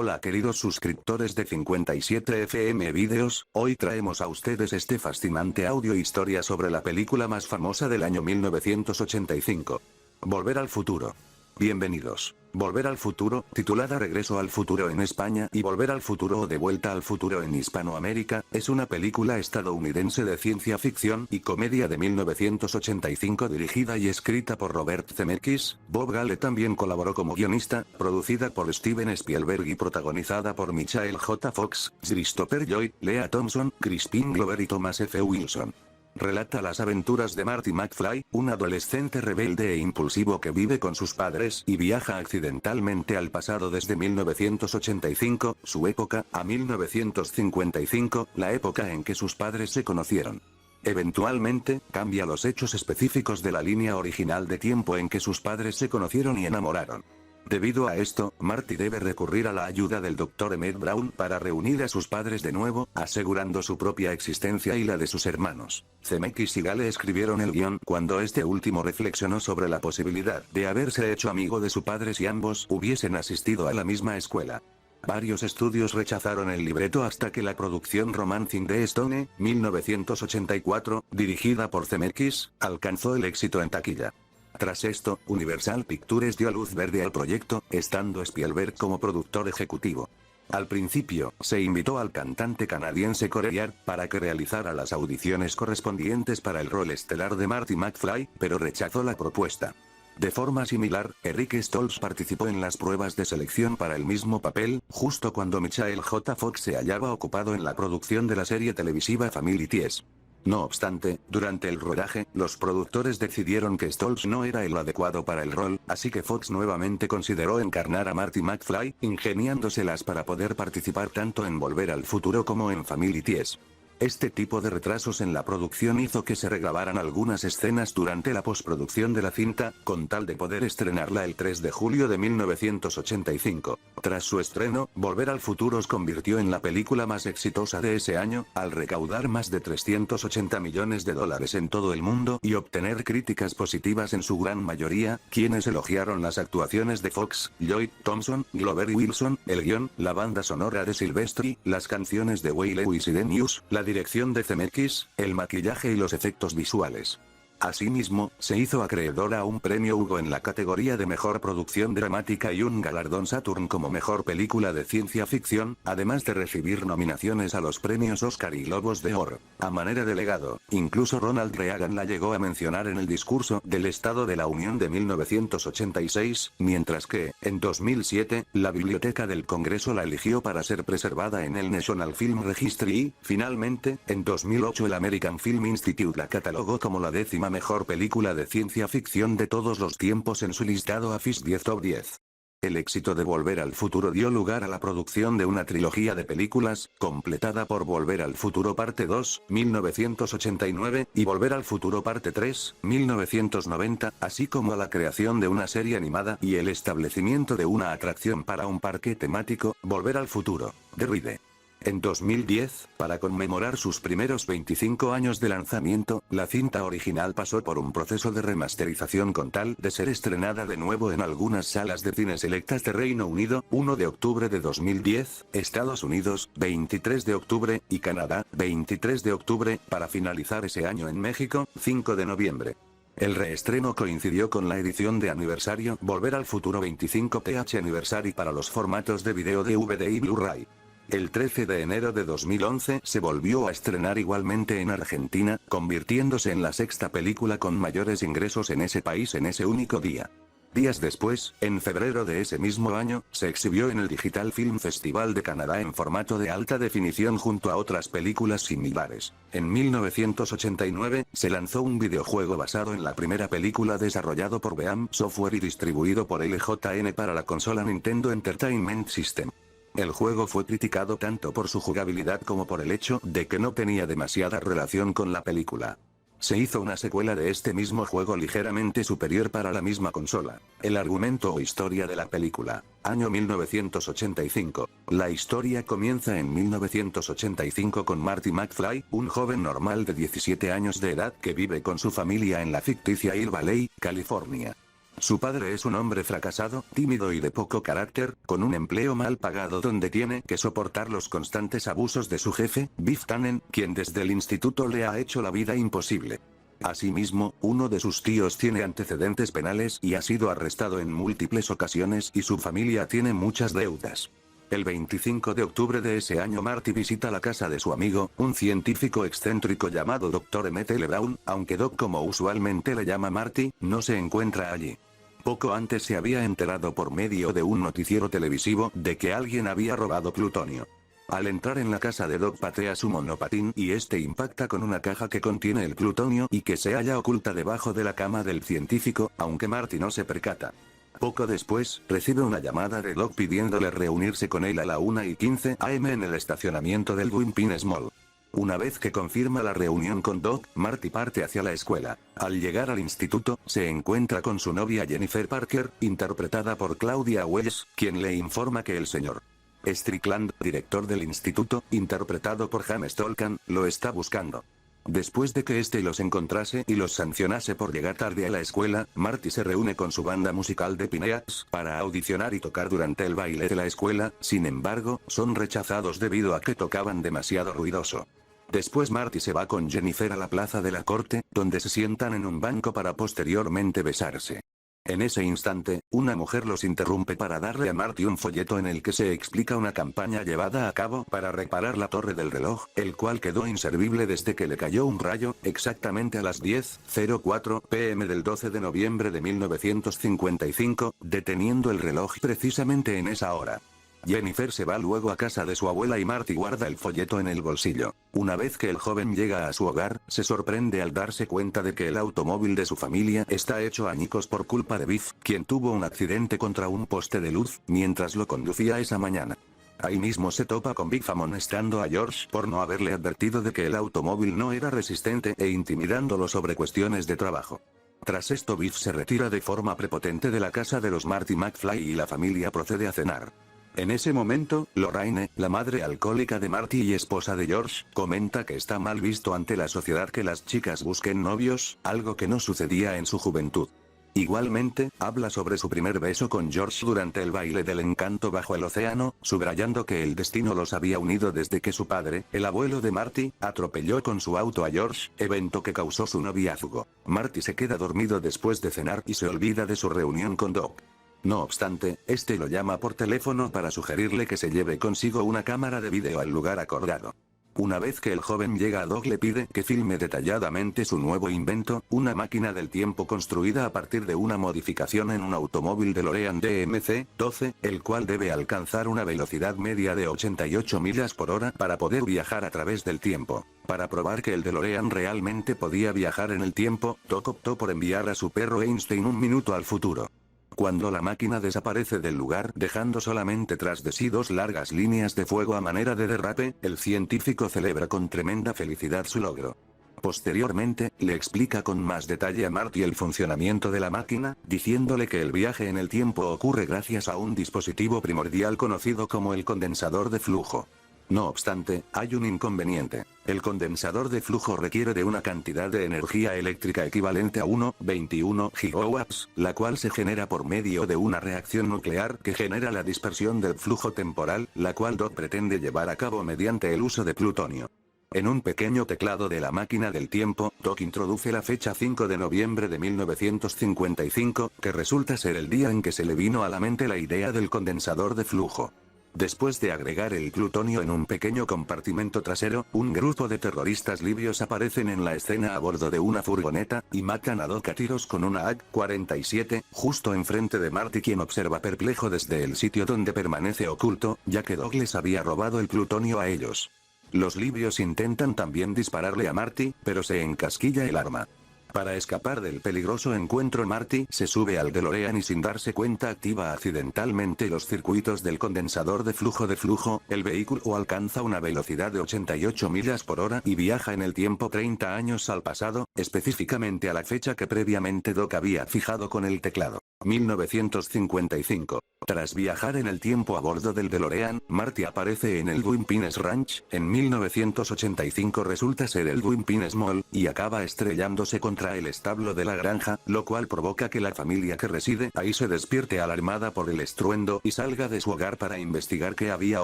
Hola queridos suscriptores de 57FM Videos, hoy traemos a ustedes este fascinante audio historia sobre la película más famosa del año 1985. Volver al futuro. Bienvenidos. Volver al futuro, titulada Regreso al futuro en España y Volver al futuro o De vuelta al futuro en Hispanoamérica, es una película estadounidense de ciencia ficción y comedia de 1985 dirigida y escrita por Robert Zemeckis. Bob Gale también colaboró como guionista, producida por Steven Spielberg y protagonizada por Michael J. Fox, Christopher Lloyd, Lea Thompson, Crispin Glover y Thomas F. Wilson. Relata las aventuras de Marty McFly, un adolescente rebelde e impulsivo que vive con sus padres y viaja accidentalmente al pasado desde 1985, su época, a 1955, la época en que sus padres se conocieron. Eventualmente, cambia los hechos específicos de la línea original de tiempo en que sus padres se conocieron y enamoraron. Debido a esto, Marty debe recurrir a la ayuda del Dr. Emmett Brown para reunir a sus padres de nuevo, asegurando su propia existencia y la de sus hermanos. Zemeckis y Gale escribieron el guión cuando este último reflexionó sobre la posibilidad de haberse hecho amigo de su padre si ambos hubiesen asistido a la misma escuela. Varios estudios rechazaron el libreto hasta que la producción Romancing the Stone, 1984, dirigida por Zemeckis, alcanzó el éxito en taquilla. Tras esto, Universal Pictures dio luz verde al proyecto, estando Spielberg como productor ejecutivo. Al principio, se invitó al cantante canadiense Corey Hart para que realizara las audiciones correspondientes para el rol estelar de Marty McFly, pero rechazó la propuesta. De forma similar, Eric Stoltz participó en las pruebas de selección para el mismo papel, justo cuando Michael J. Fox se hallaba ocupado en la producción de la serie televisiva Family Ties. No obstante, durante el rodaje, los productores decidieron que Stoltz no era el adecuado para el rol, así que Fox nuevamente consideró encarnar a Marty McFly, ingeniándoselas para poder participar tanto en Volver al Futuro como en Family Ties. Este tipo de retrasos en la producción hizo que se regrabaran algunas escenas durante la postproducción de la cinta, con tal de poder estrenarla el 3 de julio de 1985. Tras su estreno, Volver al Futuro se convirtió en la película más exitosa de ese año, al recaudar más de 380 millones de dólares en todo el mundo y obtener críticas positivas en su gran mayoría, quienes elogiaron las actuaciones de Fox, Lloyd, Thompson, Glover y Wilson, el guión, la banda sonora de Silvestri, las canciones de Huey Lewis y The News, la dirección de Zemeckis, el maquillaje y los efectos visuales. Asimismo, se hizo acreedora a un premio Hugo en la categoría de Mejor Producción Dramática y un galardón Saturn como Mejor Película de Ciencia Ficción, además de recibir nominaciones a los premios Oscar y Globos de Oro. A manera de legado, incluso Ronald Reagan la llegó a mencionar en el discurso del Estado de la Unión de 1986, mientras que, en 2007, la Biblioteca del Congreso la eligió para ser preservada en el National Film Registry y, finalmente, en 2008 el American Film Institute la catalogó como la 10ª mejor película de ciencia ficción de todos los tiempos en su listado AFIS 10 Top 10. El éxito de Volver al Futuro dio lugar a la producción de una trilogía de películas, completada por Volver al Futuro Parte 2, 1989, y Volver al Futuro Parte 3, 1990, así como a la creación de una serie animada y el establecimiento de una atracción para un parque temático, Volver al Futuro, The Ride. En 2010, para conmemorar sus primeros 25 años de lanzamiento, la cinta original pasó por un proceso de remasterización con tal de ser estrenada de nuevo en algunas salas de cine selectas de Reino Unido, 1 de octubre de 2010, Estados Unidos, 23 de octubre, y Canadá, 23 de octubre, para finalizar ese año en México, 5 de noviembre. El reestreno coincidió con la edición de aniversario Volver al Futuro 25th Anniversary para los formatos de video DVD y Blu-ray. El 13 de enero de 2011 se volvió a estrenar igualmente en Argentina, convirtiéndose en la sexta película con mayores ingresos en ese país en ese único día. Días después, en febrero de ese mismo año, se exhibió en el Digital Film Festival de Canadá en formato de alta definición junto a otras películas similares. En 1989, se lanzó un videojuego basado en la primera película desarrollado por Beam Software y distribuido por LJN para la consola Nintendo Entertainment System. El juego fue criticado tanto por su jugabilidad como por el hecho de que no tenía demasiada relación con la película. Se hizo una secuela de este mismo juego ligeramente superior para la misma consola. El argumento o historia de la película. Año 1985. La historia comienza en 1985 con Marty McFly, un joven normal de 17 años de edad que vive con su familia en la ficticia Hill Valley, California. Su padre es un hombre fracasado, tímido y de poco carácter, con un empleo mal pagado donde tiene que soportar los constantes abusos de su jefe, Biff Tannen, quien desde el instituto le ha hecho la vida imposible. Asimismo, uno de sus tíos tiene antecedentes penales y ha sido arrestado en múltiples ocasiones y su familia tiene muchas deudas. El 25 de octubre de ese año Marty visita la casa de su amigo, un científico excéntrico llamado Dr. Emmett L. Brown, aunque Doc como usualmente le llama Marty, no se encuentra allí. Poco antes se había enterado por medio de un noticiero televisivo de que alguien había robado plutonio. Al entrar en la casa de Doc patea su monopatín y este impacta con una caja que contiene el plutonio y que se halla oculta debajo de la cama del científico, aunque Marty no se percata. Poco después, recibe una llamada de Doc pidiéndole reunirse con él a la 1:15 am en el estacionamiento del Twin Pines Mall. Una vez que confirma la reunión con Doc, Marty parte hacia la escuela. Al llegar al instituto, se encuentra con su novia Jennifer Parker, interpretada por Claudia Wells, quien le informa que el señor Strickland, director del instituto, interpretado por James Tolkan, lo está buscando. Después de que este los encontrase y los sancionase por llegar tarde a la escuela, Marty se reúne con su banda musical de Phineas para audicionar y tocar durante el baile de la escuela, sin embargo, son rechazados debido a que tocaban demasiado ruidoso. Después Marty se va con Jennifer a la plaza de la corte, donde se sientan en un banco para posteriormente besarse. En ese instante, una mujer los interrumpe para darle a Marty un folleto en el que se explica una campaña llevada a cabo para reparar la torre del reloj, el cual quedó inservible desde que le cayó un rayo, exactamente a las 10:04 p.m. del 12 de noviembre de 1955, deteniendo el reloj precisamente en esa hora. Jennifer se va luego a casa de su abuela y Marty guarda el folleto en el bolsillo. Una vez que el joven llega a su hogar, se sorprende al darse cuenta de que el automóvil de su familia está hecho añicos por culpa de Biff, quien tuvo un accidente contra un poste de luz, mientras lo conducía esa mañana. Ahí mismo se topa con Biff amonestando a George por no haberle advertido de que el automóvil no era resistente e intimidándolo sobre cuestiones de trabajo. Tras esto Biff se retira de forma prepotente de la casa de los Marty McFly y la familia procede a cenar. En ese momento, Lorraine, la madre alcohólica de Marty y esposa de George, comenta que está mal visto ante la sociedad que las chicas busquen novios, algo que no sucedía en su juventud. Igualmente, habla sobre su primer beso con George durante el baile del encanto bajo el océano, subrayando que el destino los había unido desde que su padre, el abuelo de Marty, atropelló con su auto a George, evento que causó su noviazgo. Marty se queda dormido después de cenar y se olvida de su reunión con Doc. No obstante, este lo llama por teléfono para sugerirle que se lleve consigo una cámara de vídeo al lugar acordado. Una vez que el joven llega a Doc le pide que filme detalladamente su nuevo invento, una máquina del tiempo construida a partir de una modificación en un automóvil DeLorean DMC-12, el cual debe alcanzar una velocidad media de 88 millas por hora para poder viajar a través del tiempo. Para probar que el DeLorean realmente podía viajar en el tiempo, Doc optó por enviar a su perro Einstein un minuto al futuro. Cuando la máquina desaparece del lugar dejando solamente tras de sí dos largas líneas de fuego a manera de derrape, el científico celebra con tremenda felicidad su logro. Posteriormente, le explica con más detalle a Marty el funcionamiento de la máquina, diciéndole que el viaje en el tiempo ocurre gracias a un dispositivo primordial conocido como el condensador de flujo. No obstante, hay un inconveniente. El condensador de flujo requiere de una cantidad de energía eléctrica equivalente a 1,21 gigawatts, la cual se genera por medio de una reacción nuclear que genera la dispersión del flujo temporal, la cual Doc pretende llevar a cabo mediante el uso de plutonio. En un pequeño teclado de la máquina del tiempo, Doc introduce la fecha 5 de noviembre de 1955, que resulta ser el día en que se le vino a la mente la idea del condensador de flujo. Después de agregar el plutonio en un pequeño compartimento trasero, un grupo de terroristas libios aparecen en la escena a bordo de una furgoneta, y matan a Doc a tiros con una AK-47, justo enfrente de Marty, quien observa perplejo desde el sitio donde permanece oculto, ya que Doc les había robado el plutonio a ellos. Los libios intentan también dispararle a Marty, pero se encasquilla el arma. Para escapar del peligroso encuentro Marty se sube al DeLorean y sin darse cuenta activa accidentalmente los circuitos del condensador de flujo, el vehículo alcanza una velocidad de 88 millas por hora y viaja en el tiempo 30 años al pasado, específicamente a la fecha que previamente Doc había fijado con el teclado. 1955. Tras viajar en el tiempo a bordo del DeLorean, Marty aparece en el Twin Pines Ranch. En 1985 resulta ser el Twin Pines Mall, y acaba estrellándose contra el establo de la granja, lo cual provoca que la familia que reside ahí se despierte alarmada por el estruendo y salga de su hogar para investigar qué había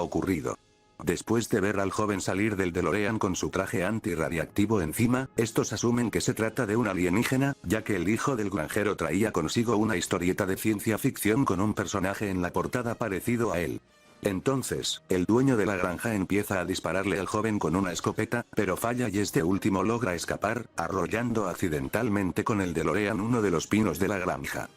ocurrido. Después de ver al joven salir del DeLorean con su traje antirradiactivo encima, estos asumen que se trata de un alienígena, ya que el hijo del granjero traía consigo una historieta de ciencia ficción con un personaje en la portada parecido a él. Entonces, el dueño de la granja empieza a dispararle al joven con una escopeta, pero falla y este último logra escapar, arrollando accidentalmente con el DeLorean uno de los pinos de la granja.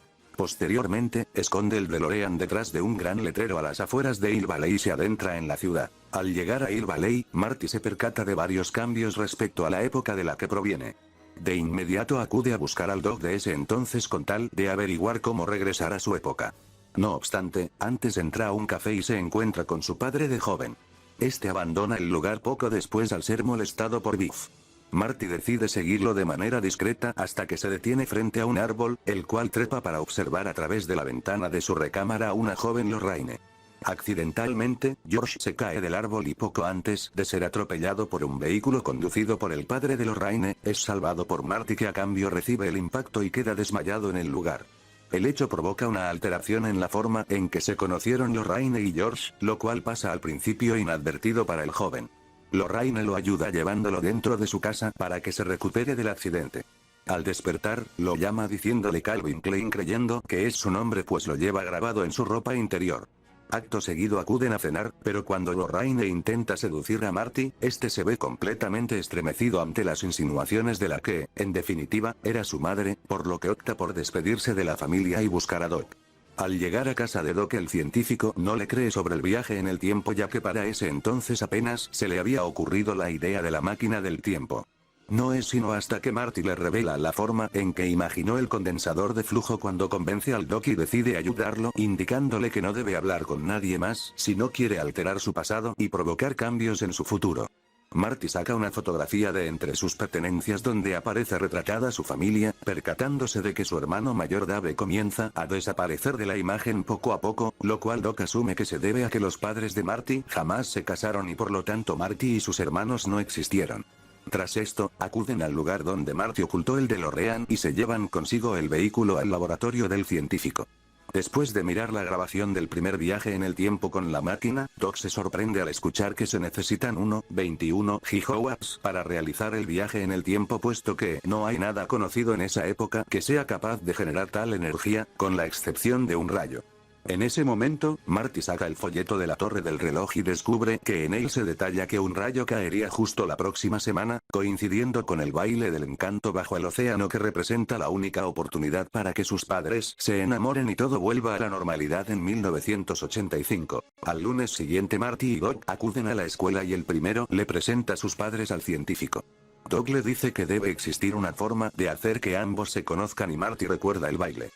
Posteriormente, esconde el DeLorean detrás de un gran letrero a las afueras de Hill Valley y se adentra en la ciudad. Al llegar a Hill Valley, Marty se percata de varios cambios respecto a la época de la que proviene. De inmediato acude a buscar al Doc de ese entonces con tal de averiguar cómo regresar a su época. No obstante, antes entra a un café y se encuentra con su padre de joven. Este abandona el lugar poco después al ser molestado por Biff. Marty decide seguirlo de manera discreta hasta que se detiene frente a un árbol, el cual trepa para observar a través de la ventana de su recámara a una joven Lorraine. Accidentalmente, George se cae del árbol y poco antes de ser atropellado por un vehículo conducido por el padre de Lorraine, es salvado por Marty que a cambio recibe el impacto y queda desmayado en el lugar. El hecho provoca una alteración en la forma en que se conocieron Lorraine y George, lo cual pasa al principio inadvertido para el joven. Lorraine lo ayuda llevándolo dentro de su casa para que se recupere del accidente. Al despertar, lo llama diciéndole Calvin Klein creyendo que es su nombre pues lo lleva grabado en su ropa interior. Acto seguido acuden a cenar, pero cuando Lorraine intenta seducir a Marty, este se ve completamente estremecido ante las insinuaciones de la que, en definitiva, era su madre, por lo que opta por despedirse de la familia y buscar a Doc. Al llegar a casa de Doc el científico no le cree sobre el viaje en el tiempo ya que para ese entonces apenas se le había ocurrido la idea de la máquina del tiempo. No es sino hasta que Marty le revela la forma en que imaginó el condensador de flujo cuando convence al Doc y decide ayudarlo indicándole que no debe hablar con nadie más si no quiere alterar su pasado y provocar cambios en su futuro. Marty saca una fotografía de entre sus pertenencias donde aparece retratada su familia, percatándose de que su hermano mayor Dave comienza a desaparecer de la imagen poco a poco, lo cual Doc asume que se debe a que los padres de Marty jamás se casaron y por lo tanto Marty y sus hermanos no existieron. Tras esto, acuden al lugar donde Marty ocultó el DeLorean y se llevan consigo el vehículo al laboratorio del científico. Después de mirar la grabación del primer viaje en el tiempo con la máquina, Doc se sorprende al escuchar que se necesitan 1,21 gigawatts para realizar el viaje en el tiempo puesto que no hay nada conocido en esa época que sea capaz de generar tal energía, con la excepción de un rayo. En ese momento, Marty saca el folleto de la torre del reloj y descubre que en él se detalla que un rayo caería justo la próxima semana, coincidiendo con el baile del encanto bajo el océano que representa la única oportunidad para que sus padres se enamoren y todo vuelva a la normalidad en 1985. Al lunes siguiente Marty y Doc acuden a la escuela y el primero le presenta a sus padres al científico. Doc le dice que debe existir una forma de hacer que ambos se conozcan y Marty recuerda el baile.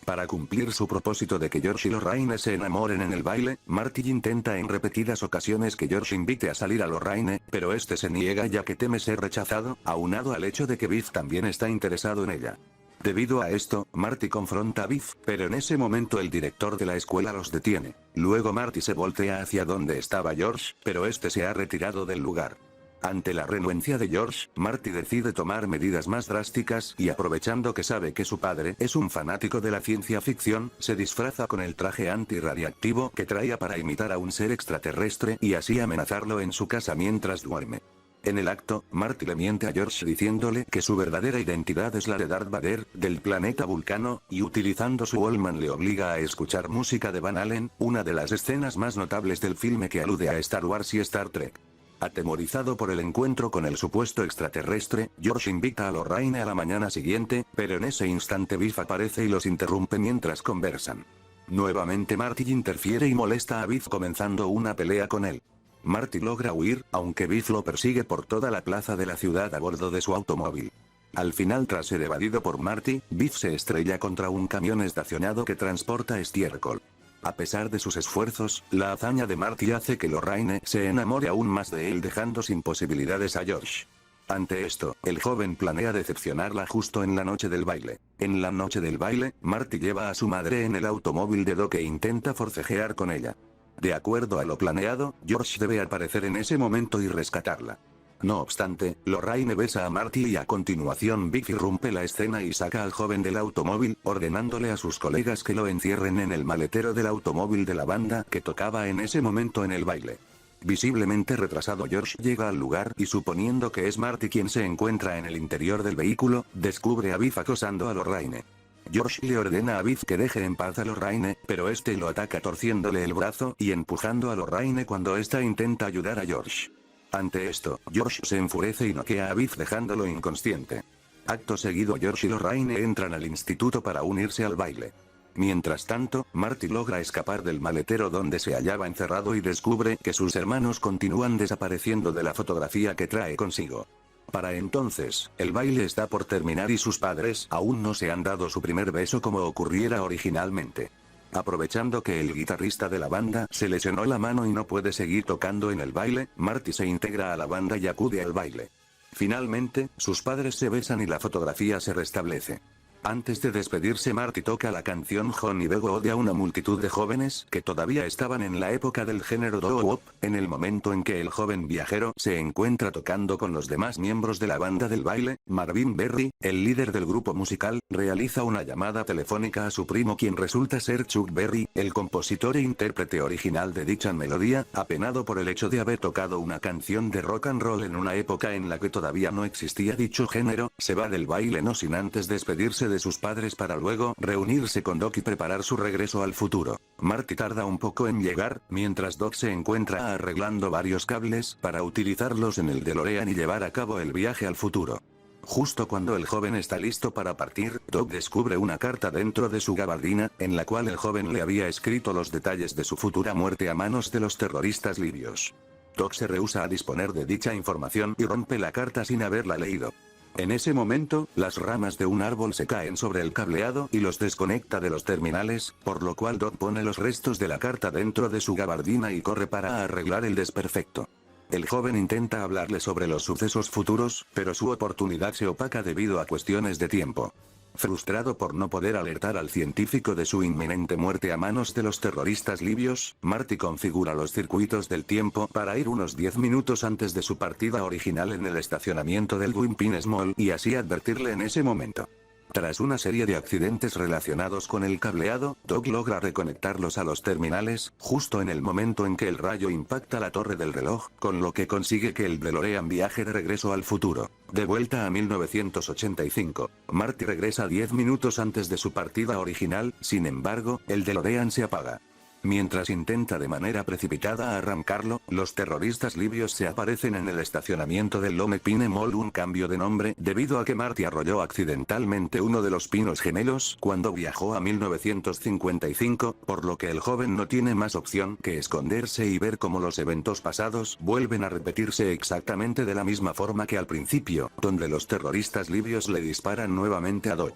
Para cumplir su propósito de que George y Lorraine se enamoren en el baile, Marty intenta en repetidas ocasiones que George invite a salir a Lorraine, pero este se niega ya que teme ser rechazado, aunado al hecho de que Biff también está interesado en ella. Debido a esto, Marty confronta a Biff, pero en ese momento el director de la escuela los detiene. Luego Marty se voltea hacia donde estaba George, pero este se ha retirado del lugar. Ante la renuencia de George, Marty decide tomar medidas más drásticas y aprovechando que sabe que su padre es un fanático de la ciencia ficción, se disfraza con el traje antirradiactivo que traía para imitar a un ser extraterrestre y así amenazarlo en su casa mientras duerme. En el acto, Marty le miente a George diciéndole que su verdadera identidad es la de Darth Vader, del planeta Vulcano, y utilizando su Walkman le obliga a escuchar música de Van Halen, una de las escenas más notables del filme que alude a Star Wars y Star Trek. Atemorizado por el encuentro con el supuesto extraterrestre, George invita a Lorraine a la mañana siguiente, pero en ese instante Biff aparece y los interrumpe mientras conversan. Nuevamente Marty interfiere y molesta a Biff comenzando una pelea con él. Marty logra huir, aunque Biff lo persigue por toda la plaza de la ciudad a bordo de su automóvil. Al final tras ser evadido por Marty, Biff se estrella contra un camión estacionado que transporta estiércol. A pesar de sus esfuerzos, la hazaña de Marty hace que Lorraine se enamore aún más de él dejando sin posibilidades a George. Ante esto, el joven planea decepcionarla justo en la noche del baile. En la noche del baile, Marty lleva a su madre en el automóvil de Doc e intenta forcejear con ella. De acuerdo a lo planeado, George debe aparecer en ese momento y rescatarla. No obstante, Lorraine besa a Marty y a continuación Biff irrumpe la escena y saca al joven del automóvil, ordenándole a sus colegas que lo encierren en el maletero del automóvil de la banda que tocaba en ese momento en el baile. Visiblemente retrasado, George llega al lugar y suponiendo que es Marty quien se encuentra en el interior del vehículo, descubre a Biff acosando a Lorraine. George le ordena a Biff que deje en paz a Lorraine, pero este lo ataca torciéndole el brazo y empujando a Lorraine cuando ésta intenta ayudar a George. Ante esto, George se enfurece y noquea a Biff dejándolo inconsciente. Acto seguido, George y Lorraine entran al instituto para unirse al baile. Mientras tanto, Marty logra escapar del maletero donde se hallaba encerrado y descubre que sus hermanos continúan desapareciendo de la fotografía que trae consigo. Para entonces, el baile está por terminar y sus padres aún no se han dado su primer beso como ocurriera originalmente. Aprovechando que el guitarrista de la banda se lesionó la mano y no puede seguir tocando en el baile, Marty se integra a la banda y acude al baile. Finalmente, sus padres se besan y la fotografía se restablece. Antes de despedirse, Marty toca la canción Honey Bego Ode a una multitud de jóvenes que todavía estaban en la época del género doo-wop, en el momento en que el joven viajero se encuentra tocando con los demás miembros de la banda del baile. Marvin Berry, el líder del grupo musical, realiza una llamada telefónica a su primo quien resulta ser Chuck Berry, el compositor e intérprete original de dicha melodía, apenado por el hecho de haber tocado una canción de rock and roll en una época en la que todavía no existía dicho género, se va del baile no sin antes despedirse de sus padres para luego reunirse con Doc y preparar su regreso al futuro. Marty tarda un poco en llegar, mientras Doc se encuentra arreglando varios cables para utilizarlos en el DeLorean y llevar a cabo el viaje al futuro. Justo cuando el joven está listo para partir, Doc descubre una carta dentro de su gabardina, en la cual el joven le había escrito los detalles de su futura muerte a manos de los terroristas libios. Doc se rehúsa a disponer de dicha información y rompe la carta sin haberla leído. En ese momento, las ramas de un árbol se caen sobre el cableado y los desconecta de los terminales, por lo cual Doc pone los restos de la carta dentro de su gabardina y corre para arreglar el desperfecto. El joven intenta hablarle sobre los sucesos futuros, pero su oportunidad se opaca debido a cuestiones de tiempo. Frustrado por no poder alertar al científico de su inminente muerte a manos de los terroristas libios, Marty configura los circuitos del tiempo para ir unos 10 minutos antes de su partida original en el estacionamiento del Twin Pines Mall y así advertirle en ese momento. Tras una serie de accidentes relacionados con el cableado, Doc logra reconectarlos a los terminales, justo en el momento en que el rayo impacta la torre del reloj, con lo que consigue que el DeLorean viaje de regreso al futuro. De vuelta a 1985, Marty regresa 10 minutos antes de su partida original, sin embargo, el DeLorean se apaga. Mientras intenta de manera precipitada arrancarlo, los terroristas libios se aparecen en el estacionamiento del Lone Pine Mall, un cambio de nombre debido a que Marty arrolló accidentalmente uno de los pinos gemelos cuando viajó a 1955, por lo que el joven no tiene más opción que esconderse y ver cómo los eventos pasados vuelven a repetirse exactamente de la misma forma que al principio, donde los terroristas libios le disparan nuevamente a Doc.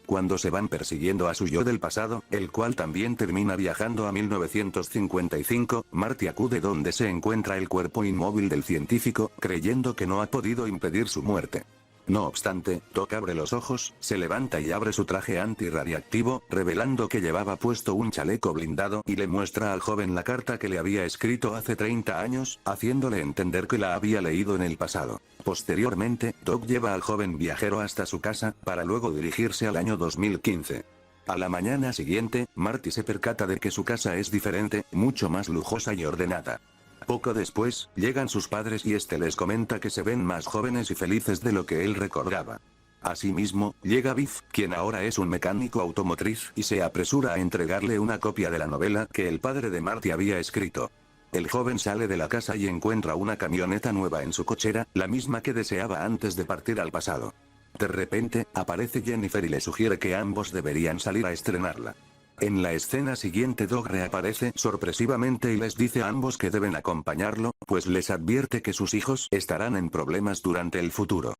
Cuando se van persiguiendo a su yo del pasado, el cual también termina viajando a 1955, Marty acude donde se encuentra el cuerpo inmóvil del científico, creyendo que no ha podido impedir su muerte. No obstante, Doc abre los ojos, se levanta y abre su traje antirradiactivo, revelando que llevaba puesto un chaleco blindado y le muestra al joven la carta que le había escrito hace 30 años, haciéndole entender que la había leído en el pasado. Posteriormente, Doc lleva al joven viajero hasta su casa, para luego dirigirse al año 2015. A la mañana siguiente, Marty se percata de que su casa es diferente, mucho más lujosa y ordenada. Poco después, llegan sus padres y este les comenta que se ven más jóvenes y felices de lo que él recordaba. Asimismo, llega Biff, quien ahora es un mecánico automotriz, y se apresura a entregarle una copia de la novela que el padre de Marty había escrito. El joven sale de la casa y encuentra una camioneta nueva en su cochera, la misma que deseaba antes de partir al pasado. De repente, aparece Jennifer y le sugiere que ambos deberían salir a estrenarla. En la escena siguiente Doc reaparece sorpresivamente y les dice a ambos que deben acompañarlo, pues les advierte que sus hijos estarán en problemas durante el futuro.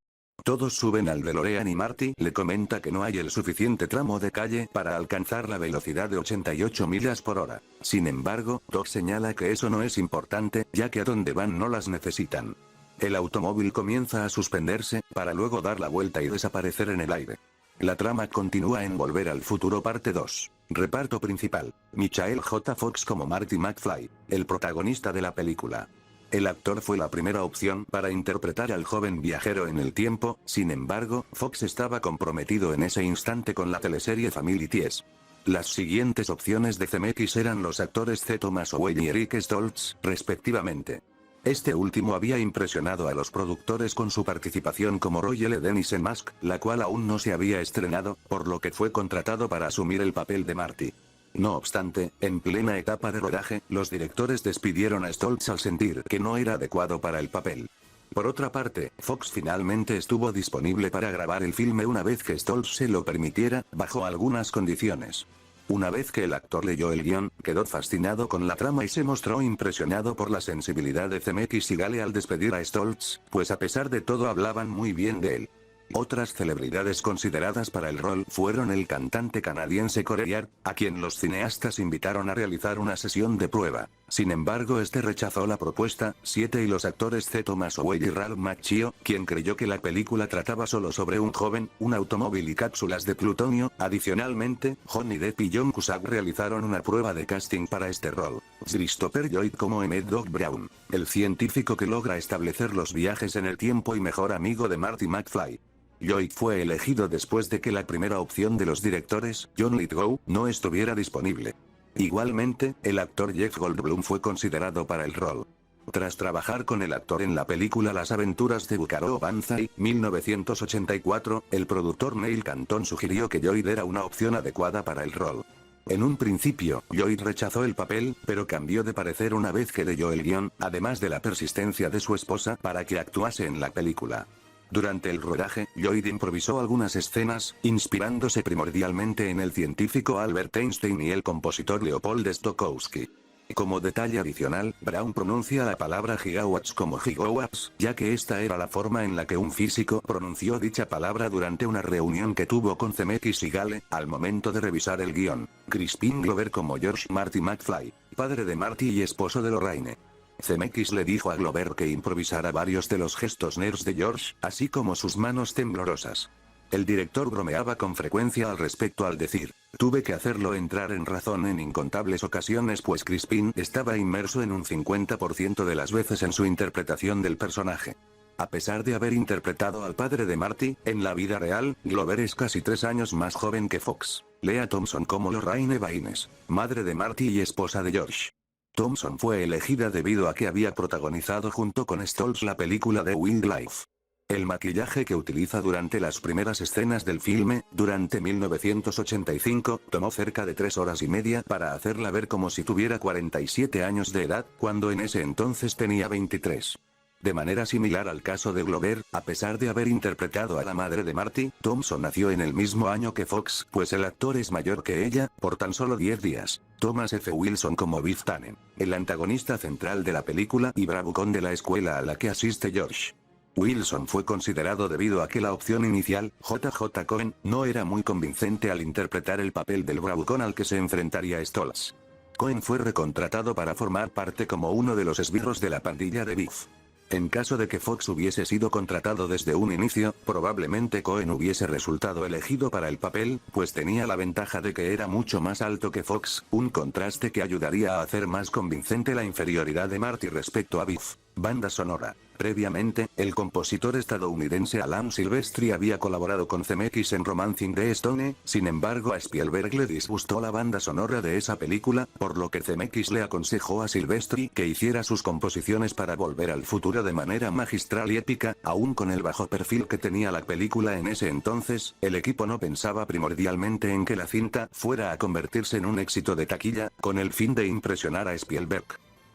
Todos suben al DeLorean y Marty le comenta que no hay el suficiente tramo de calle para alcanzar la velocidad de 88 millas por hora. Sin embargo, Doc señala que eso no es importante, ya que a donde van no las necesitan. El automóvil comienza a suspenderse, para luego dar la vuelta y desaparecer en el aire. La trama continúa en Volver al Futuro parte 2. Reparto principal: Michael J. Fox como Marty McFly, el protagonista de la película. El actor fue la primera opción para interpretar al joven viajero en el tiempo, sin embargo, Fox estaba comprometido en ese instante con la teleserie Family Ties. Las siguientes opciones de CMX eran los actores C. Thomas Howell y Eric Stoltz, respectivamente. Este último había impresionado a los productores con su participación como Roy L. Dennis en Mask, la cual aún no se había estrenado, por lo que fue contratado para asumir el papel de Marty. No obstante, en plena etapa de rodaje, los directores despidieron a Stoltz al sentir que no era adecuado para el papel. Por otra parte, Fox finalmente estuvo disponible para grabar el filme una vez que Stoltz se lo permitiera, bajo algunas condiciones. Una vez que el actor leyó el guión, quedó fascinado con la trama y se mostró impresionado por la sensibilidad de Zemeckis y Gale al despedir a Stoltz, pues a pesar de todo hablaban muy bien de él. Otras celebridades consideradas para el rol fueron el cantante canadiense Corey Hart, a quien los cineastas invitaron a realizar una sesión de prueba. Sin embargo, este rechazó la propuesta. 7 y los actores C. Thomas Howell y Ralph Macchio, quien creyó que la película trataba solo sobre un joven, un automóvil y cápsulas de plutonio. Adicionalmente, Johnny Depp y John Cusack realizaron una prueba de casting para este rol. Christopher Lloyd como Emmett Doc Brown, el científico que logra establecer los viajes en el tiempo y mejor amigo de Marty McFly. Lloyd fue elegido después de que la primera opción de los directores, John Lithgow, no estuviera disponible. Igualmente, el actor Jeff Goldblum fue considerado para el rol. Tras trabajar con el actor en la película Las aventuras de Buckaroo Banzai, 1984, el productor Neil Canton sugirió que Lloyd era una opción adecuada para el rol. En un principio, Lloyd rechazó el papel, pero cambió de parecer una vez que leyó el guión, además de la persistencia de su esposa para que actuase en la película. Durante el rodaje, Lloyd improvisó algunas escenas, inspirándose primordialmente en el científico Albert Einstein y el compositor Leopold Stokowski. Como detalle adicional, Brown pronuncia la palabra gigawatts como gigawatts, ya que esta era la forma en la que un físico pronunció dicha palabra durante una reunión que tuvo con Zemeckis y Gale, al momento de revisar el guión. Crispin Glover como George Marty McFly, padre de Marty y esposo de Lorraine. Zemeckis le dijo a Glover que improvisara varios de los gestos nerds de George, así como sus manos temblorosas. El director bromeaba con frecuencia al respecto al decir: tuve que hacerlo entrar en razón en incontables ocasiones pues Crispin estaba inmerso en un 50% de las veces en su interpretación del personaje. A pesar de haber interpretado al padre de Marty, en la vida real, Glover es casi 3 años más joven que Fox. Lea Thompson como Lorraine Baines, madre de Marty y esposa de George. Thompson fue elegida debido a que había protagonizado junto con Stoltz la película The Wildlife. El maquillaje que utiliza durante las primeras escenas del filme, durante 1985, tomó cerca de 3 horas y media para hacerla ver como si tuviera 47 años de edad, cuando en ese entonces tenía 23. De manera similar al caso de Glover, a pesar de haber interpretado a la madre de Marty, Thompson nació en el mismo año que Fox, pues el actor es mayor que ella, por tan solo 10 días. Thomas F. Wilson como Biff Tannen, el antagonista central de la película y bravucón de la escuela a la que asiste George. Wilson fue considerado debido a que la opción inicial, J.J. Cohen, no era muy convincente al interpretar el papel del bravucón al que se enfrentaría Stoltz. Cohen fue recontratado para formar parte como uno de los esbirros de la pandilla de Biff. En caso de que Fox hubiese sido contratado desde un inicio, probablemente Cohen hubiese resultado elegido para el papel, pues tenía la ventaja de que era mucho más alto que Fox, un contraste que ayudaría a hacer más convincente la inferioridad de Marty respecto a Biff. Banda sonora. Previamente, el compositor estadounidense Alan Silvestri había colaborado con Zemeckis en Romancing the Stone, sin embargo a Spielberg le disgustó la banda sonora de esa película, por lo que Zemeckis le aconsejó a Silvestri que hiciera sus composiciones para Volver al Futuro de manera magistral y épica. Aún con el bajo perfil que tenía la película en ese entonces, el equipo no pensaba primordialmente en que la cinta fuera a convertirse en un éxito de taquilla, con el fin de impresionar a Spielberg.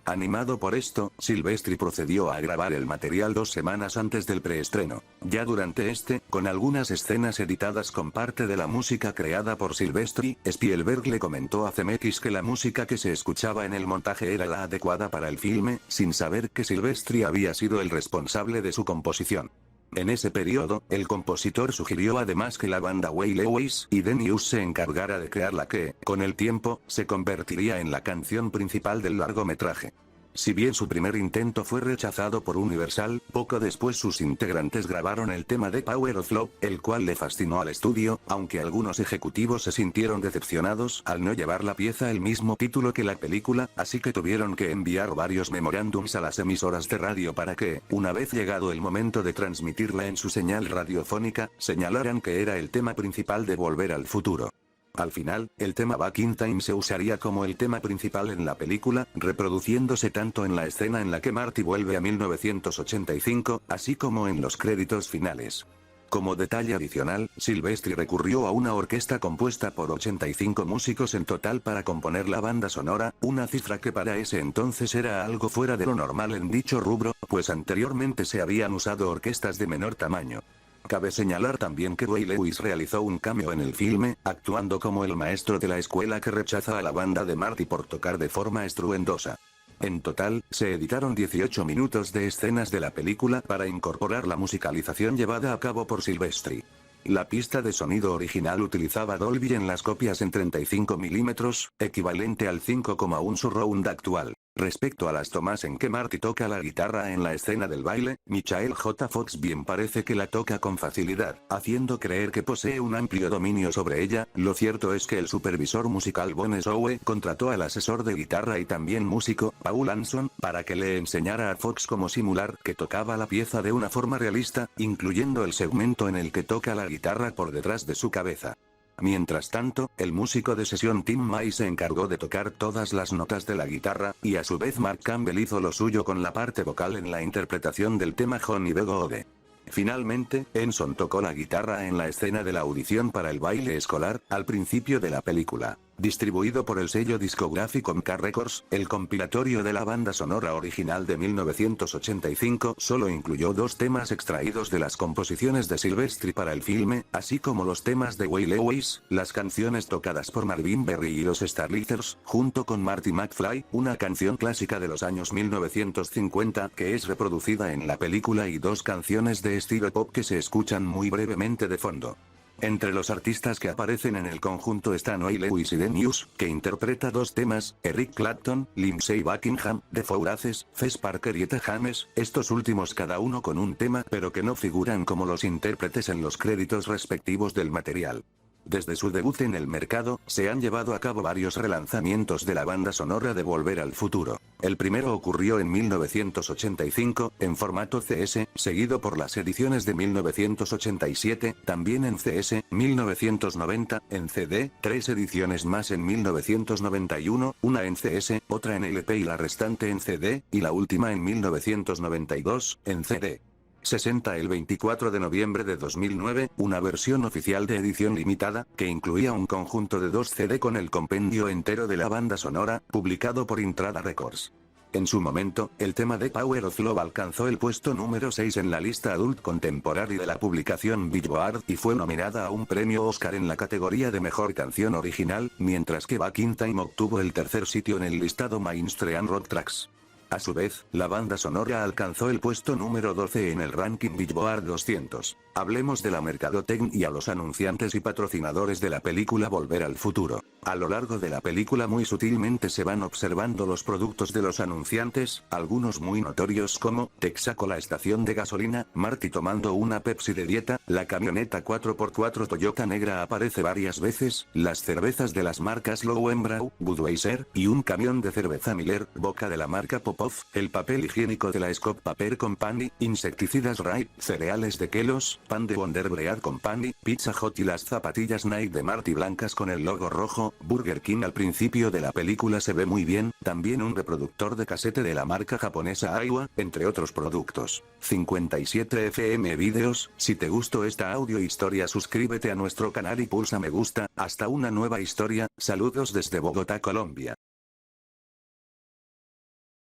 Animado por esto, Silvestri procedió a grabar el material 2 semanas antes del preestreno. Ya durante con algunas escenas editadas con parte de la música creada por Silvestri, Spielberg le comentó a Zemeckis que la música que se escuchaba en el montaje era la adecuada para el filme, sin saber que Silvestri había sido el responsable de su composición. En ese periodo, el compositor sugirió además que la banda Way Lewis y The News se encargara de crear la que, con el tiempo, se convertiría en la canción principal del largometraje. Si bien su primer intento fue rechazado por Universal, poco después sus integrantes grabaron el tema de Power of Love, el cual le fascinó al estudio, aunque algunos ejecutivos se sintieron decepcionados al no llevar la pieza el mismo título que la película, así que tuvieron que enviar varios memorándums a las emisoras de radio para que, una vez llegado el momento de transmitirla en su señal radiofónica, señalaran que era el tema principal de Volver al Futuro. Al final, el tema Back in Time se usaría como el tema principal en la película, reproduciéndose tanto en la escena en la que Marty vuelve a 1985, así como en los créditos finales. Como detalle adicional, Silvestri recurrió a una orquesta compuesta por 85 músicos en total para componer la banda sonora, una cifra que para ese entonces era algo fuera de lo normal en dicho rubro, pues anteriormente se habían usado orquestas de menor tamaño. Cabe señalar también que Ray Lewis realizó un cameo en el filme, actuando como el maestro de la escuela que rechaza a la banda de Marty por tocar de forma estruendosa. En total, se editaron 18 minutos de escenas de la película para incorporar la musicalización llevada a cabo por Silvestri. La pista de sonido original utilizaba Dolby en las copias en 35 mm, equivalente al 5,1 surround actual. Respecto a las tomas en que Marty toca la guitarra en la escena del baile, Michael J. Fox bien parece que la toca con facilidad, haciendo creer que posee un amplio dominio sobre ella. Lo cierto es que el supervisor musical Bon Sowe contrató al asesor de guitarra y también músico, Paul Anson, para que le enseñara a Fox cómo simular que tocaba la pieza de una forma realista, incluyendo el segmento en el que toca la guitarra por detrás de su cabeza. Mientras tanto, el músico de sesión Tim May se encargó de tocar todas las notas de la guitarra, y a su vez Mark Campbell hizo lo suyo con la parte vocal en la interpretación del tema Honey Bee Gode. Finalmente, Enson tocó la guitarra en la escena de la audición para el baile escolar, al principio de la película. Distribuido por el sello discográfico MK Records, el compilatorio de la banda sonora original de 1985 solo incluyó 2 temas extraídos de las composiciones de Silvestri para el filme, así como los temas de Ray Lewis, las canciones tocadas por Marvin Berry y los Starlighters, junto con Marty McFly, una canción clásica de los años 1950 que es reproducida en la película, y 2 canciones de estilo pop que se escuchan muy brevemente de fondo. Entre los artistas que aparecen en el conjunto están Ray Lewis y The News, que interpreta 2 temas, Eric Clapton, Lindsey Buckingham, The Fouraces, Fess Parker y Etta James, estos últimos cada uno con un tema pero que no figuran como los intérpretes en los créditos respectivos del material. Desde su debut en el mercado, se han llevado a cabo varios relanzamientos de la banda sonora de Volver al Futuro. El primero ocurrió en 1985, en formato CS, seguido por las ediciones de 1987, también en CS, 1990, en CD, 3 ediciones más en 1991, una en CS, otra en LP y la restante en CD, y la última en 1992, en CD. 60 el 24 de noviembre de 2009, una versión oficial de edición limitada, que incluía un conjunto de 2 CD con el compendio entero de la banda sonora, publicado por Intrada Records. En su momento, el tema de Power of Love alcanzó el puesto número 6 en la lista Adult Contemporary de la publicación Billboard, y fue nominada a un premio Oscar en la categoría de Mejor Canción Original, mientras que Back in Time obtuvo el 3er sitio en el listado Mainstream Rock Tracks. A su vez, la banda sonora alcanzó el puesto número 12 en el ranking Billboard 200. Hablemos de la mercadotecnia y a los anunciantes y patrocinadores de la película Volver al Futuro. A lo largo de la película muy sutilmente se van observando los productos de los anunciantes, algunos muy notorios como Texaco, la estación de gasolina, Marty tomando una Pepsi de dieta, la camioneta 4x4 Toyota negra aparece varias veces, las cervezas de las marcas Löwenbräu, Budweiser, y un camión de cerveza Miller, Boca de la marca Popov, el papel higiénico de la Scott Paper Company, insecticidas Raid, cereales de Kellogg's, pan de Wonder Bread Company, Pizza Hut y las zapatillas Nike de Marty blancas con el logo rojo. Burger King al principio de la película se ve muy bien, también un reproductor de casete de la marca japonesa Aiwa, entre otros productos. 57 FM Videos, si te gustó esta audio historia suscríbete a nuestro canal y pulsa me gusta. Hasta una nueva historia, saludos desde Bogotá, Colombia.